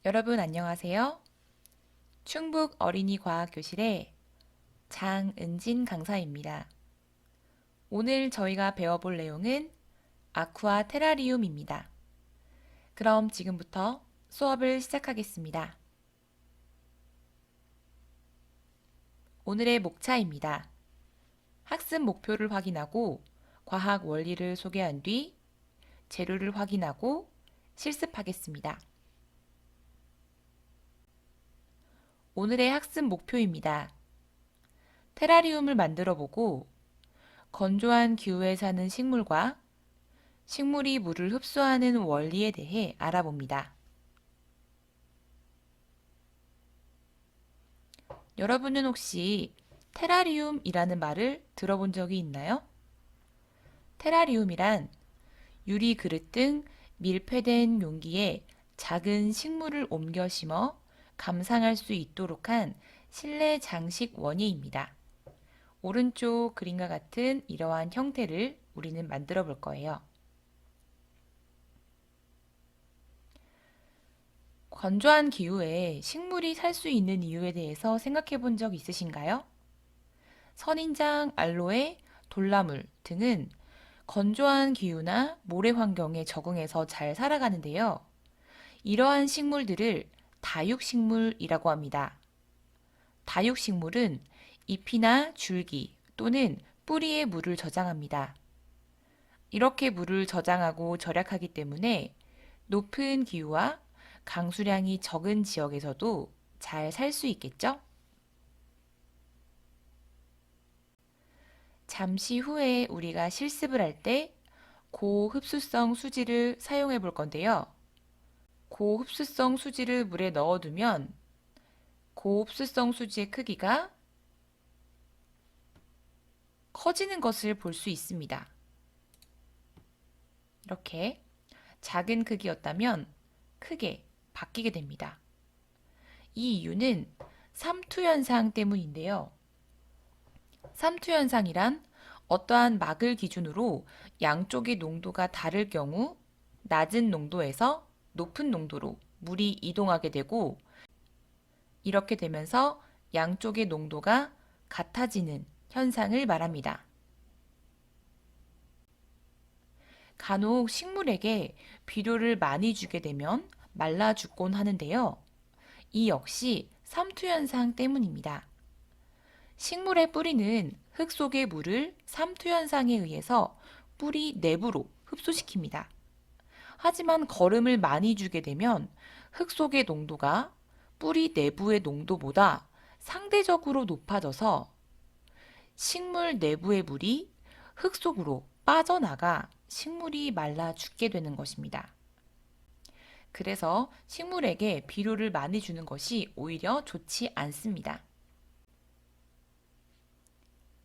여러분 안녕하세요. 충북 어린이과학교실의 장은진 강사입니다. 오늘 저희가 배워볼 내용은 아쿠아 테라리움입니다. 그럼 지금부터 수업을 시작하겠습니다. 오늘의 목차입니다. 학습 목표를 확인하고 과학 원리를 소개한 뒤 재료를 확인하고 실습하겠습니다. 오늘의 학습 목표입니다. 테라리움을 만들어 보고 건조한 기후에 사는 식물과 식물이 물을 흡수하는 원리에 대해 알아봅니다. 여러분은 혹시 테라리움이라는 말을 들어본 적이 있나요? 테라리움이란 유리 그릇 등 밀폐된 용기에 작은 식물을 옮겨 심어 감상할 수 있도록 한 실내 장식 원예입니다. 오른쪽 그림과 같은 이러한 형태를 우리는 만들어 볼 거예요. 건조한 기후에 식물이 살 수 있는 이유에 대해서 생각해 본 적 있으신가요? 선인장, 알로에, 돌나물 등은 건조한 기후나 모래 환경에 적응해서 잘 살아가는데요. 이러한 식물들을 다육식물이라고 합니다. 다육식물은 잎이나 줄기 또는 뿌리에 물을 저장합니다. 이렇게 물을 저장하고 절약하기 때문에 높은 기후와 강수량이 적은 지역에서도 잘 살 수 있겠죠? 잠시 후에 우리가 실습을 할 때 고흡수성 수지를 사용해 볼 건데요. 고흡수성 수지를 물에 넣어두면 고흡수성 수지의 크기가 커지는 것을 볼 수 있습니다. 이렇게 작은 크기였다면 크게 바뀌게 됩니다. 이 이유는 삼투현상 때문인데요. 삼투현상이란 어떠한 막을 기준으로 양쪽의 농도가 다를 경우 낮은 농도에서 높은 농도로 물이 이동하게 되고 이렇게 되면서 양쪽의 농도가 같아지는 현상을 말합니다. 간혹 식물에게 비료를 많이 주게 되면 말라 죽곤 하는데요. 이 역시 삼투현상 때문입니다. 식물의 뿌리는 흙 속의 물을 삼투현상에 의해서 뿌리 내부로 흡수시킵니다. 하지만 거름을 많이 주게 되면 흙 속의 농도가 뿌리 내부의 농도보다 상대적으로 높아져서 식물 내부의 물이 흙 속으로 빠져나가 식물이 말라 죽게 되는 것입니다. 그래서 식물에게 비료를 많이 주는 것이 오히려 좋지 않습니다.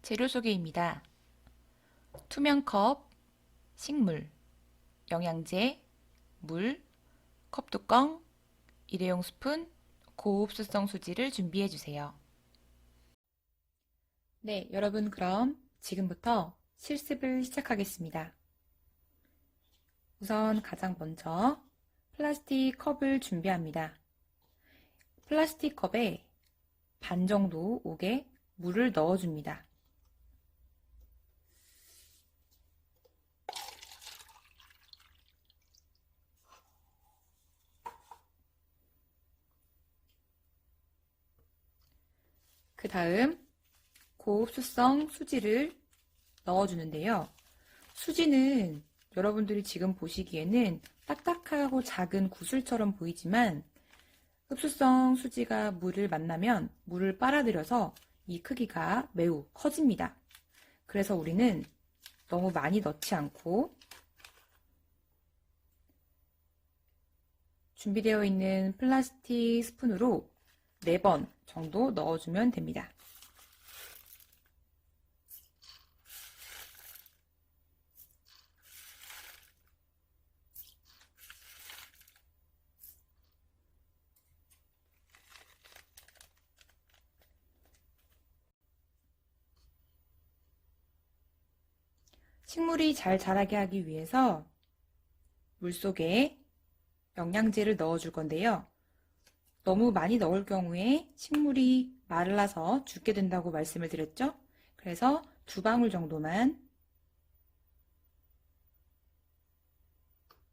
재료 소개입니다. 투명 컵, 식물, 영양제, 물, 컵뚜껑, 일회용 스푼, 고흡수성 수지를 준비해 주세요. 네, 여러분 그럼 지금부터 실습을 시작하겠습니다. 우선 가장 먼저 플라스틱 컵을 준비합니다. 플라스틱 컵에 반 정도 옥에 물을 넣어줍니다. 그 다음 고흡수성 수지를 넣어주는데요. 수지는 여러분들이 지금 보시기에는 딱딱하고 작은 구슬처럼 보이지만 흡수성 수지가 물을 만나면 물을 빨아들여서 이 크기가 매우 커집니다. 그래서 우리는 너무 많이 넣지 않고 준비되어 있는 플라스틱 스푼으로 4번 정도 넣어주면 됩니다. 식물이 잘 자라게 하기 위해서 물속에 영양제를 넣어줄 건데요. 너무 많이 넣을 경우에 식물이 말라서 죽게 된다고 말씀을 드렸죠? 그래서 2방울 정도만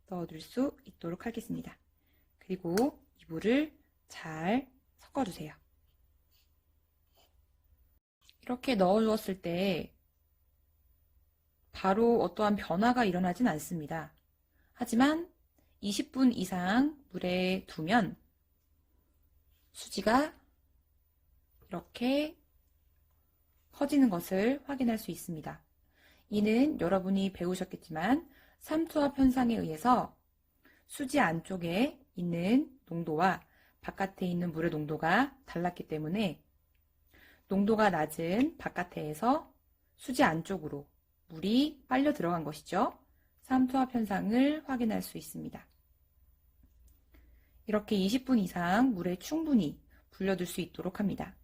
넣어줄 수 있도록 하겠습니다. 그리고 이 물을 잘 섞어주세요. 이렇게 넣어주었을 때 바로 어떠한 변화가 일어나진 않습니다. 하지만 20분 이상 물에 두면 수지가 이렇게 커지는 것을 확인할 수 있습니다. 이는 여러분이 배우셨겠지만 삼투압 현상에 의해서 수지 안쪽에 있는 농도와 바깥에 있는 물의 농도가 달랐기 때문에 농도가 낮은 바깥에서 수지 안쪽으로 물이 빨려 들어간 것이죠. 삼투압 현상을 확인할 수 있습니다. 이렇게 20분 이상 물에 충분히 불려둘 수 있도록 합니다.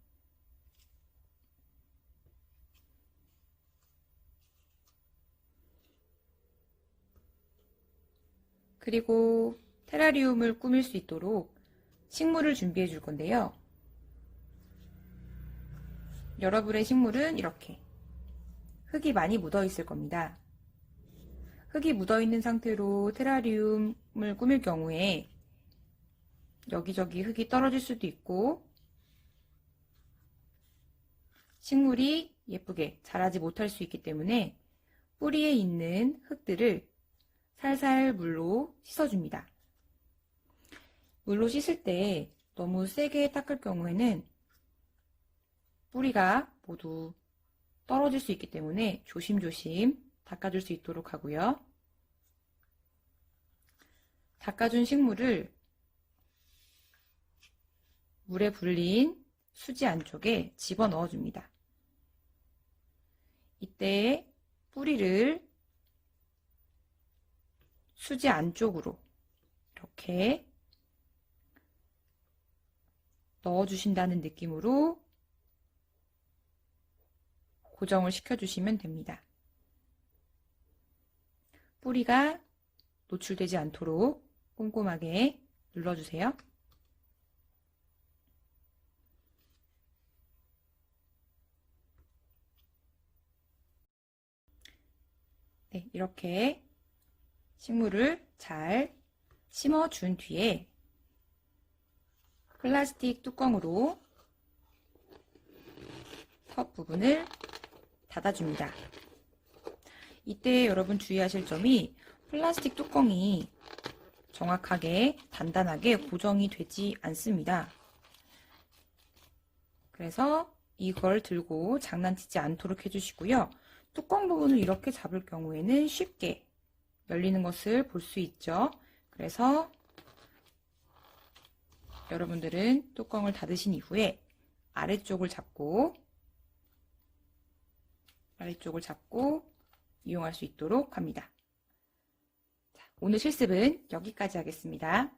그리고 테라리움을 꾸밀 수 있도록 식물을 준비해 줄 건데요. 여러분의 식물은 이렇게 흙이 많이 묻어 있을 겁니다. 흙이 묻어 있는 상태로 테라리움을 꾸밀 경우에 여기저기 흙이 떨어질 수도 있고 식물이 예쁘게 자라지 못할 수 있기 때문에 뿌리에 있는 흙들을 살살 물로 씻어줍니다. 물로 씻을 때 너무 세게 닦을 경우에는 뿌리가 모두 떨어질 수 있기 때문에 조심조심 닦아줄 수 있도록 하고요. 닦아준 식물을 물에 불린 수지 안쪽에 집어넣어 줍니다. 이때 뿌리를 수지 안쪽으로 이렇게 넣어주신다는 느낌으로 고정을 시켜주시면 됩니다. 뿌리가 노출되지 않도록 꼼꼼하게 눌러주세요. 네, 이렇게 식물을 잘 심어준 뒤에 플라스틱 뚜껑으로 톱 부분을 닫아줍니다. 이때 여러분 주의하실 점이 플라스틱 뚜껑이 정확하게 단단하게 고정이 되지 않습니다. 그래서 이걸 들고 장난치지 않도록 해주시고요. 뚜껑 부분을 이렇게 잡을 경우에는 쉽게 열리는 것을 볼 수 있죠. 그래서 여러분들은 뚜껑을 닫으신 이후에 아래쪽을 잡고 이용할 수 있도록 합니다. 자, 오늘 실습은 여기까지 하겠습니다.